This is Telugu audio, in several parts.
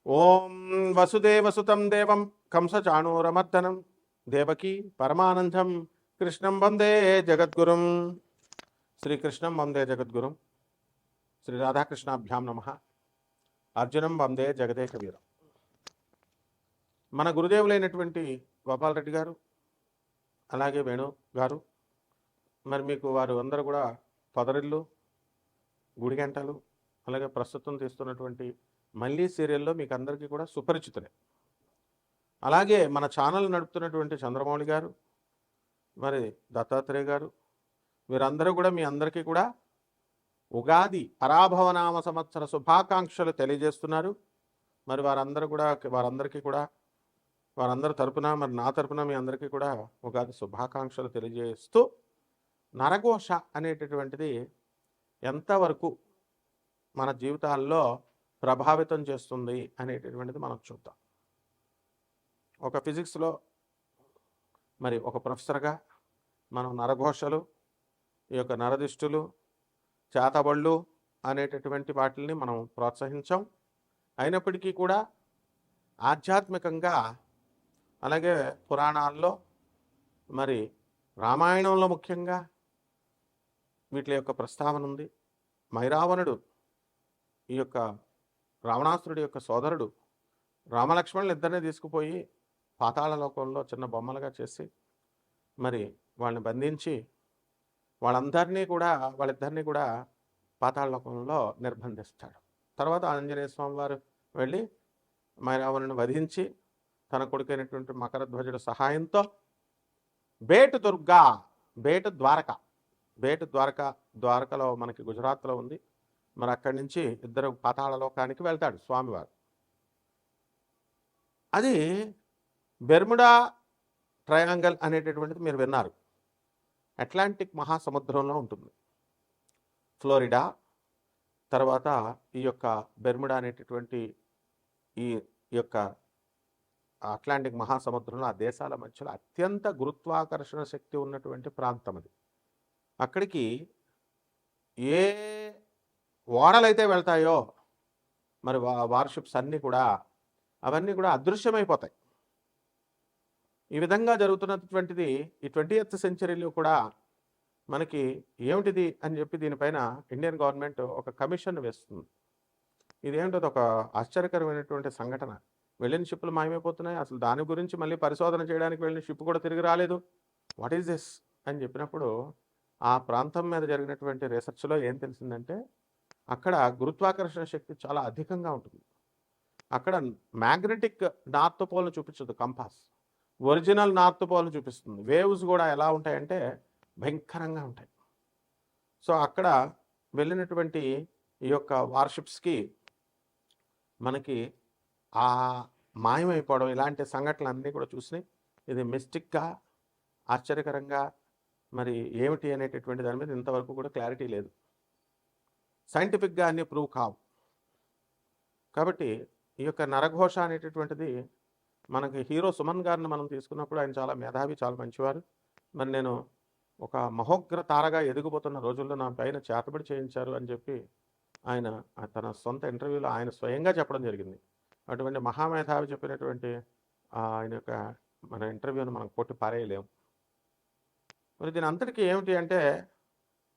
ఓం వసుదేవసుతం దేవం కంసచాణూరమర్దనం దేవకీ పరమానందం కృష్ణం వందే జగద్గురుం. శ్రీకృష్ణం వందే జగద్గురుం. శ్రీ రాధాకృష్ణాభ్యాం నమ. అర్జునం వందే జగదేక వీరం. మన గురుదేవులైనటువంటి గోపాలరెడ్డి గారు, అలాగే వేణు గారు, మరి మీకు వారు అందరూ కూడా పొదరిల్లు, గుడిగంటలు, అలాగే ప్రస్తుతం తీస్తున్నటువంటి మళ్ళీ సీరియల్లో మీకు అందరికీ కూడా సుపరిచితులే. అలాగే మన ఛానల్ నడుపుతున్నటువంటి చంద్రమౌళి గారు, మరి దత్తాత్రేయ గారు, వీరందరూ కూడా మీ అందరికీ కూడా ఉగాది పరాభవనామ సంవత్సర శుభాకాంక్షలు తెలియజేస్తున్నారు. మరి వారందరి తరపున, మరి నా తరపున మీ అందరికీ కూడా ఉగాది శుభాకాంక్షలు తెలియజేస్తూ, నరఘోష అనేటటువంటిది ఎంతవరకు మన జీవితాల్లో ప్రభావితం చేస్తుంది అనేటటువంటిది మనం చూద్దాం. ఒక ఫిజిక్స్లో మరి ఒక ప్రొఫెసర్గా మనం నరఘోషలు, ఈ యొక్క నరదిష్టులు, చేతబళ్ళు అనేటటువంటి వాటిని మనం ప్రోత్సహించాం. అయినప్పటికీ కూడా ఆధ్యాత్మికంగా, అలాగే పురాణాల్లో, మరి రామాయణంలో ముఖ్యంగా వీటి యొక్క ప్రస్తావన ఉంది. మైరావణుడు, ఈ యొక్క రావణాసురుడి యొక్క సోదరుడు, రామలక్ష్మణులు ఇద్దరిని తీసుకుపోయి పాతాళ లోకంలో చిన్న బొమ్మలుగా చేసి మరి వాళ్ళని బంధించి వాళ్ళిద్దరినీ కూడా పాతాళ లోకంలో నిర్బంధిస్తాడు. తర్వాత ఆంజనేయ స్వామి వారు వెళ్ళి మైరావణుని వధించి తన కొడుకైనటువంటి మకరధ్వజుడు సహాయంతో ద్వారకలో మనకి గుజరాత్లో ఉంది. మరి అక్కడి నుంచి ఇద్దరు పాతాళ లోకానికి వెళ్తాడు స్వామివారు. అది బెర్ముడా ట్రయాంగల్ అనేటటువంటిది మీరు విన్నారు. అట్లాంటిక్ మహాసముద్రంలో ఉంటుంది. ఫ్లోరిడా తర్వాత ఈ యొక్క బెర్ముడా అనేటటువంటి ఈ యొక్క అట్లాంటిక్ మహాసముద్రంలో ఆ దేశాల మధ్యలో అత్యంత గురుత్వాకర్షణ శక్తి ఉన్నటువంటి ప్రాంతం అది. అక్కడికి ఏ ఓడలైతే వెళ్తాయో మరి వార్షిప్స్ అవన్నీ కూడా అదృశ్యమైపోతాయి. ఈ విధంగా జరుగుతున్నటువంటిది ఈ 20th సెంచరీలో కూడా మనకి ఏమిటిది అని చెప్పి దీనిపైన ఇండియన్ గవర్నమెంట్ ఒక కమిషన్ వేస్తుంది. ఇదేమిటో ఒక ఆశ్చర్యకరమైనటువంటి సంఘటన. వెళ్ళిన షిప్పులు మాయమైపోతున్నాయి. అసలు దాని గురించి మళ్ళీ పరిశోధన చేయడానికి వెళ్ళిన షిప్ కూడా తిరిగి రాలేదు. వాట్ ఈస్ దిస్ అని చెప్పినప్పుడు ఆ ప్రాంతం మీద జరిగినటువంటి రీసెర్చ్లో ఏం తెలిసిందంటే, అక్కడ గురుత్వాకర్షణ శక్తి చాలా అధికంగా ఉంటుంది. అక్కడ మ్యాగ్నెటిక్ నార్త్ పోల్ను చూపించదు కంపాస్, ఒరిజినల్ నార్త్ పోల్ను చూపిస్తుంది. వేవ్స్ కూడా ఎలా ఉంటాయంటే భయంకరంగా ఉంటాయి. సో అక్కడ వెళ్ళినటువంటి ఈ యొక్క వార్షిప్స్కి మనకి ఆ మాయమైపోవడం, ఇలాంటి సంఘటనలు అన్నీ కూడా చూసినాయి. ఇది మిస్టిక్గా, ఆశ్చర్యకరంగా మరి ఏమిటి అనేటటువంటి దాని మీద ఇంతవరకు కూడా క్లారిటీ లేదు. సైంటిఫిక్గా అన్నీ ప్రూవ్ కావు. కాబట్టి ఈ యొక్క నరఘోష అనేటటువంటిది మనకి హీరో సుమన్ గారిని మనం తీసుకున్నప్పుడు ఆయన చాలా మేధావి, చాలా మంచివారు. మరి నేను ఒక మహోగ్ర తారగా ఎదిగిపోతున్న రోజుల్లో నా పైన చేతబడి చేయించారు అని చెప్పి ఆయన తన సొంత ఇంటర్వ్యూలో ఆయన స్వయంగా చెప్పడం జరిగింది. అటువంటి మహామేధావి చెప్పినటువంటి ఆయన యొక్క మన ఇంటర్వ్యూని మనం కొట్టి పారేయలేము. మరి దీని అంతటికీ ఏమిటి అంటే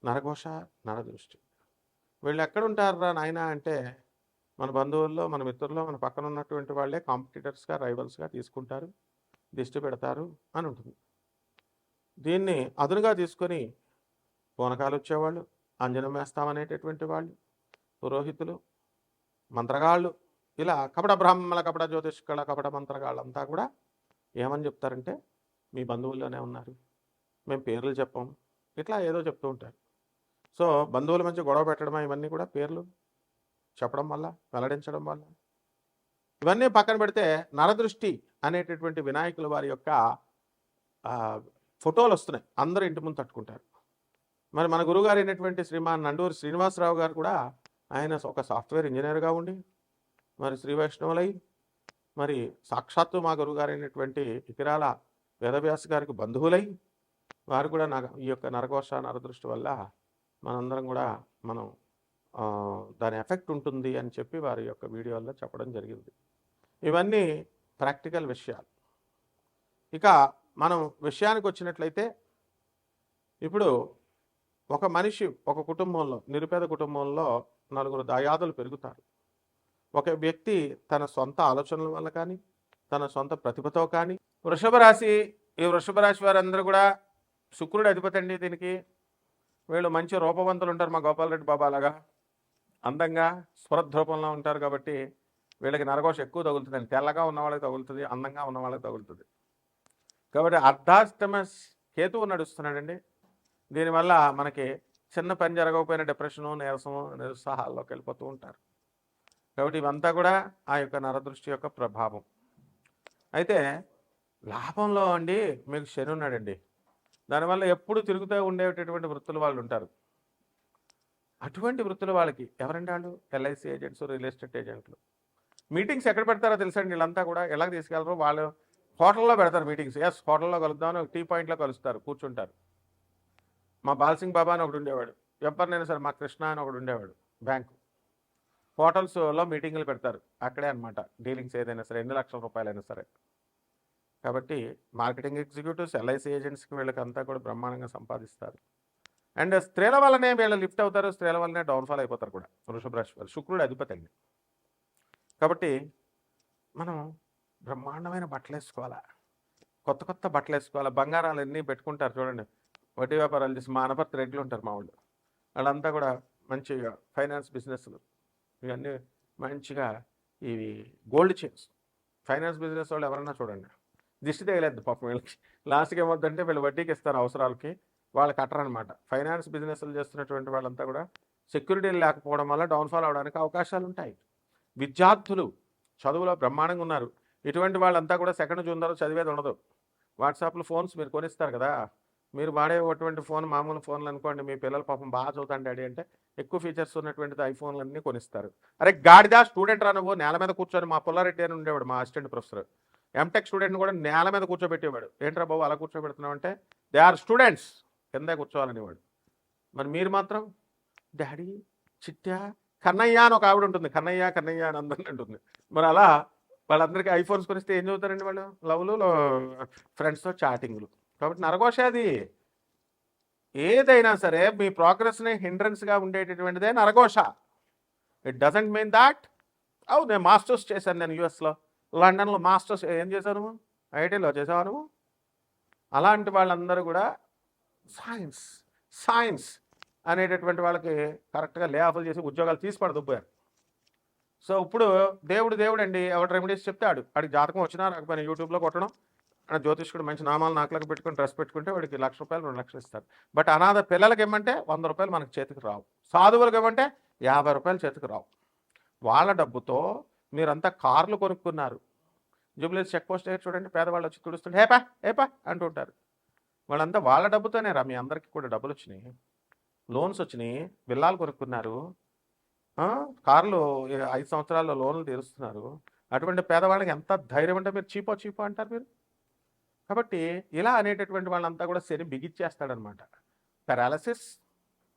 నరఘోష, నరదృష్టి. వీళ్ళు ఎక్కడుంటారా నాయన అంటే మన బంధువుల్లో, మన మిత్రుల్లో, మన పక్కన ఉన్నటువంటి వాళ్ళే కాంపిటీటర్స్గా, రైవల్స్గా తీసుకుంటారు, దిష్టి పెడతారు అని ఉంటుంది. దీన్ని అదునుగా తీసుకొని పూనకాలు వచ్చేవాళ్ళు, అంజనం వేస్తామనేటటువంటి వాళ్ళు, పురోహితులు, మంత్రగాళ్ళు, ఇలా కపట బ్రాహ్మణ, కపట జ్యోతిష్కళ, కపట మంత్రగాళ్ళంతా కూడా ఏమని చెప్తారంటే మీ బంధువుల్లోనే ఉన్నారు, మేము పేర్లు చెప్పాం, ఇట్లా ఏదో చెప్తూ ఉంటారు. సో బంధువుల మధ్య గొడవ పెట్టడమా, ఇవన్నీ కూడా పేర్లు చెప్పడం వల్ల, వెల్లడించడం వల్ల. ఇవన్నీ పక్కన పెడితే నరదృష్టి అనేటటువంటి వినాయకుల వారి యొక్క ఫోటోలు వస్తున్నాయి, అందరూ ఇంటి ముందు తట్టుకుంటారు. మరి మన గురుగారు అయినటువంటి శ్రీమాన్ నండూరి శ్రీనివాసరావు గారు కూడా ఆయన ఒక సాఫ్ట్వేర్ ఇంజనీర్గా ఉండి మరి శ్రీ వైష్ణవులై మరి సాక్షాత్తు మా గురుగారు అయినటువంటి ఇకిరాల వేదవ్యాస్ గారికి బంధువులై వారు కూడా ఈ యొక్క నరఘోష, నరదృష్టి వల్ల మనందరం కూడా దాని ఎఫెక్ట్ ఉంటుంది అని చెప్పి వారి యొక్క వీడియోల్లో చెప్పడం జరిగింది. ఇవన్నీ ప్రాక్టికల్ విషయాలు. ఇక మనం విషయానికి వచ్చినట్లయితే ఇప్పుడు ఒక మనిషి ఒక కుటుంబంలో, నిరుపేద కుటుంబంలో నలుగురు దాయాదులు పెరుగుతారు. ఒక వ్యక్తి తన సొంత ఆలోచనల వల్ల కానీ, తన సొంత ప్రతిభతో కానీ, వృషభ రాశి, ఈ వృషభ రాశి వారందరూ కూడా శుక్రుడు అధిపతి అండి దీనికి. వీళ్ళు మంచి రూపవంతులు ఉంటారు, మా గోపాలరెడ్డి బాబా లాగా అందంగా స్వరద్రూపంలో ఉంటారు. కాబట్టి వీళ్ళకి నరఘోష ఎక్కువ తగులుతుందండి. తెల్లగా ఉన్న వాళ్ళకి తగులుతుంది, అందంగా ఉన్న వాళ్ళకి తగులుతుంది. కాబట్టి అర్ధాష్టమ కేతువు నడుస్తున్నాడండి. దీనివల్ల మనకి చిన్న పని జరగకపోయిన డిప్రెషను, నీరసము, నిరుత్సాహాల్లోకి వెళ్ళిపోతూ ఉంటారు. కాబట్టి ఇవంతా కూడా ఆ యొక్క నరదృష్టి యొక్క ప్రభావం. అయితే లాభంలో అండి మీకు శని ఉన్నాడండి. దానివల్ల ఎప్పుడు తిరుగుతూ ఉండేటటువంటి వృత్తులు వాళ్ళు ఉంటారు. అటువంటి వృత్తుల వాళ్ళకి ఎవరండి వాళ్ళు? ఎల్ఐసి ఏజెంట్స్, రియల్ ఎస్టేట్ ఏజెంట్లు. మీటింగ్స్ ఎక్కడ పెడతారో తెలుసండి. వీళ్ళంతా కూడా ఎలా తీసుకెళ్తారో వాళ్ళు హోటల్లో పెడతారు మీటింగ్స్. ఎస్, హోటల్లో కలుద్దామని టీ పాయింట్లో కలుస్తారు, కూర్చుంటారు. మా బాల్సింగ్ బాబా అని ఒకడు ఉండేవాడు, ఎవరినైనా సరే మా కృష్ణ అని ఒకడు ఉండేవాడు, బ్యాంకు హోటల్స్లో మీటింగ్లు పెడతారు. అక్కడే అనమాట డీలింగ్స్ ఏదైనా సరే, ఎన్ని లక్షల రూపాయలైనా సరే. కాబట్టి మార్కెటింగ్ ఎగ్జిక్యూటివ్స్, ఎల్ఐసి ఏజెంట్స్కి వీళ్ళకి అంతా కూడా బ్రహ్మాండంగా సంపాదిస్తారు. అండ్ స్త్రీల వల్లనే వీళ్ళు లిఫ్ట్ అవుతారు, స్త్రీల వల్లనే డౌన్ఫాల్ అయిపోతారు కూడా. వృషభ రాశి వారు శుక్రుడు అధిపతి అండి. కాబట్టి మనం బ్రహ్మాండమైన బట్టలు వేసుకోవాలా, కొత్త కొత్త బట్టలు వేసుకోవాలా. బంగారాలు ఎన్ని పెట్టుకుంటారు చూడండి, వడ్డీ వ్యాపారాలు చేసి మా అనపర్తి రెడ్లు ఉంటారు మా వాళ్ళు. వాళ్ళంతా కూడా మంచిగా ఫైనాన్స్ బిజినెస్లు ఇవన్నీ మంచిగా, ఇవి గోల్డ్ చైన్స్. ఫైనాన్స్ బిజినెస్ వాళ్ళు ఎవరన్నా చూడండి, దిష్టి తగలేదు పాపం వీళ్ళకి. లాస్ట్కి ఏమవుతుందంటే వీళ్ళు వడ్డీకి ఇస్తారు అవసరాలకి, వాళ్ళు కట్టరనమాట. ఫైనాన్స్ బిజినెస్లు చేస్తున్నటువంటి వాళ్ళంతా కూడా సెక్యూరిటీలు లేకపోవడం వల్ల డౌన్ఫాల్ అవడానికి అవకాశాలు ఉంటాయి. విద్యార్థులు చదువులో బ్రహ్మాండంగా ఉన్నారు. ఇటువంటి వాళ్ళంతా కూడా సెకండ్ జూన్ తర్వాత చదివేది ఉండదు. వాట్సాప్లో ఫోన్స్ మీరు కొనిస్తారు కదా, మీరు వాడేటువంటి ఫోన్ మామూలు ఫోన్లు అనుకోండి, మీ పిల్లలు పాపం బాగా చదువుతాను డాడీ అంటే ఎక్కువ ఫీచర్స్ ఉన్నటువంటిది ఐఫోన్లన్నీ కొనిస్తారు. అరే గాడిదా, స్టూడెంట్ రా నువ్వు, నేల మీద కూర్చొని. మా పుల్లారెడ్డి అని ఉండేవాడు మా అసిస్టెంట్ ప్రొఫెసర్, ఎంటెక్ స్టూడెంట్ని కూడా నేల మీద కూర్చోబెట్టేవాడు. ఏంట్రా బాబు అలా కూర్చోబెడుతున్నావు అంటే, దే ఆర్ స్టూడెంట్స్, కిందే కూర్చోవాలనేవాడు. మరి మీరు మాత్రం డాడీ, చిట్టా, కన్నయ్య అని ఒక ఆవిడ ఉంటుంది, కన్నయ్య కన్నయ్య అని అందరినీ ఉంటుంది. మరి అలా వాళ్ళందరికీ ఐఫోన్స్ కొనిస్తే ఏం చదువుతారండి వాళ్ళు? లవ్లు, ఫ్రెండ్స్తో చాటింగ్లు. కాబట్టి నరఘోష అది. ఏదైనా సరే మీ ప్రోగ్రెస్ని హిండ్రన్స్గా ఉండేటటువంటిదే నరఘోష. ఇట్ డజంట్ మీన్ దాట్ నేను మాస్టర్స్ చేశాను, నేను యూఎస్లో లండన్లో మాస్టర్స్ ఏం చేశాను, ఐఐటీలో చేసాను. అలాంటి వాళ్ళందరూ కూడా సైన్స్ అనేటటువంటి వాళ్ళకి కరెక్ట్గా లే ఆఫ్లు చేసి ఉద్యోగాలు తీసి పడదుపోయారు. సో ఇప్పుడు దేవుడు అండి, ఎవరు రెమెడీస్ చెప్తే ఆడికి జాతకం వచ్చినా రాకపోయినా యూట్యూబ్లో కొట్టడం, జ్యోతిష్కుడు మంచి నామాలు నాకులకు పెట్టుకుని డ్రెస్ పెట్టుకుంటే వాడికి ₹1,00,000 ₹2,00,000 ఇస్తారు. బట్ అనాథ పిల్లలకి ఏమంటే ₹100 మనకు చేతికి రావు, సాధువులకు ఏమంటే ₹50 చేతికి రావు. వాళ్ళ డబ్బుతో మీరంతా కార్లు కొనుక్కున్నారు. జూబ్లీహిల్స్ చెక్ పోస్ట్ దగ్గర చూడండి, పేదవాళ్ళు వచ్చి తుడుస్తుంటే ఏపా అంటుంటారు. వాళ్ళంతా వాళ్ళ డబ్బుతోనే రా, మీ అందరికీ కూడా డబ్బులు వచ్చినాయి, లోన్స్ వచ్చినాయి, విల్లాలు కొనుక్కున్నారు, కార్లు 5 సంవత్సరాల్లో లోన్లు తీరుస్తున్నారు. అటువంటి పేదవాళ్ళకి ఎంత ధైర్యం అంటే మీరు చీపో అంటారు మీరు. కాబట్టి ఇలా అనేటటువంటి వాళ్ళంతా కూడా శని బిగిచ్చేస్తాడనమాట. పారాలసిస్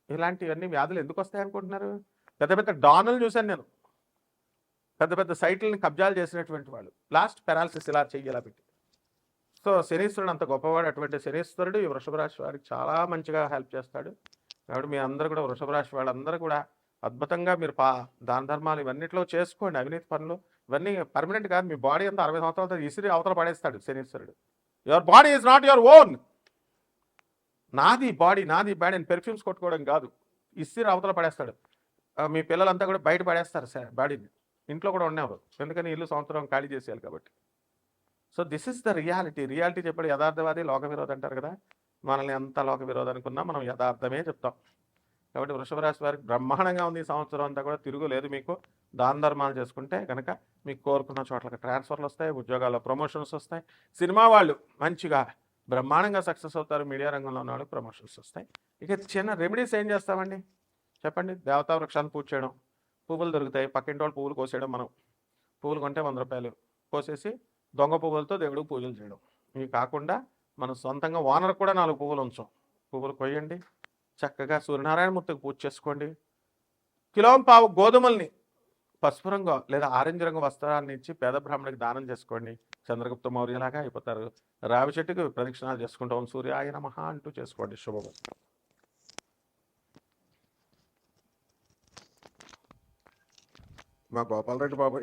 ఇలాంటివన్నీ వ్యాధులు ఎందుకు వస్తాయి అనుకుంటున్నారు? పెద్ద పెద్ద డానులు చూశాను నేను, పెద్ద పెద్ద సైట్లని కబ్జాలు చేసినటువంటి వాళ్ళు లాస్ట్ పారాలసిస్ ఇలా చెయ్యేలా పెట్టి. సో శనీశ్వరుడు అంత గొప్పవాడు. అటువంటి శనీశ్వరుడు ఈ వృషభ రాశి వారికి చాలా మంచిగా హెల్ప్ చేస్తాడు. కాబట్టి మీ అందరూ కూడా వృషభ రాశి వాళ్ళందరూ కూడా అద్భుతంగా మీరు దాన ధర్మాలు ఇవన్నిట్లో చేసుకోండి. అవినీతి పనులు ఇవన్నీ పర్మనెంట్ కాదు. మీ బాడీ అంతా 60 సంవత్సరాలతో ఇసిరి అవతల పడేస్తాడు శనీశ్వరుడు. Your body is not your own. నాది బాడీ అని పెర్ఫ్యూమ్స్ కొట్టుకోవడం కాదు, ఇసిరి అవతల పడేస్తాడు. మీ పిల్లలంతా కూడా బయట పడేస్తారు సార్ బాడీని, ఇంట్లో కూడా ఉండేవారు, ఎందుకని ఇల్లు సంవత్సరం ఖాళీ చేసేయాలి కాబట్టి. So this is the reality చెప్పాడు యథార్థవాది, లోక విరోధి అంటారు కదా. మనల్ని ఎంత లోక విరోధం అనుకున్నా మనం యథార్థమే చెప్తాం. కాబట్టి వృషభ రాశి వారికి బ్రహ్మాండంగా ఉంది. ఈ సంవత్సరం అంతా కూడా తిరుగులేదు. మీకు దాన ధర్మాలు చేసుకుంటే కనుక మీకు కోరుకున్న చోట్లకి ట్రాన్స్ఫర్లు వస్తాయి, ఉద్యోగాల్లో ప్రమోషన్స్ వస్తాయి. సినిమా వాళ్ళు మంచిగా బ్రహ్మాండంగా సక్సెస్ అవుతారు, మీడియా రంగంలో ఉన్న వాళ్ళకి ప్రమోషన్స్ వస్తాయి. ఇక చిన్న రెమెడీస్ ఏం చేస్తామండి చెప్పండి? దేవతా వృక్షాన్ని పూజ చేయడం, పువ్వులు దొరుకుతాయి, పక్కింటి వాళ్ళు పువ్వులు కోసేయడం. మనం పువ్వులు కొంటే ₹100 కోసేసి దొంగ పువ్వులతో దేవుడికి పూజలు చేయడం. ఇవి కాకుండా మనం సొంతంగా ఓనర్ కూడా 4 పువ్వులు ఉంచాం. పువ్వులు కొయ్యండి, చక్కగా సూర్యనారాయణమూర్తికి పూజ చేసుకోండి. 1.5 కిలో గోధుమల్ని పసుపు రంగు లేదా ఆరెంజ్ రంగు వస్త్రాన్ని ఇచ్చి పేద బ్రాహ్మణుడికి దానం చేసుకోండి. చంద్రగుప్త మౌర్యలాగా అయిపోతారు. రావి చెట్టుకి ప్రదక్షిణాలు చేసుకుంటూ ఓం సూర్యాయ నమః అంటూ చేసుకోండి. శుభం. మా గోపాలరెడ్డి బాబు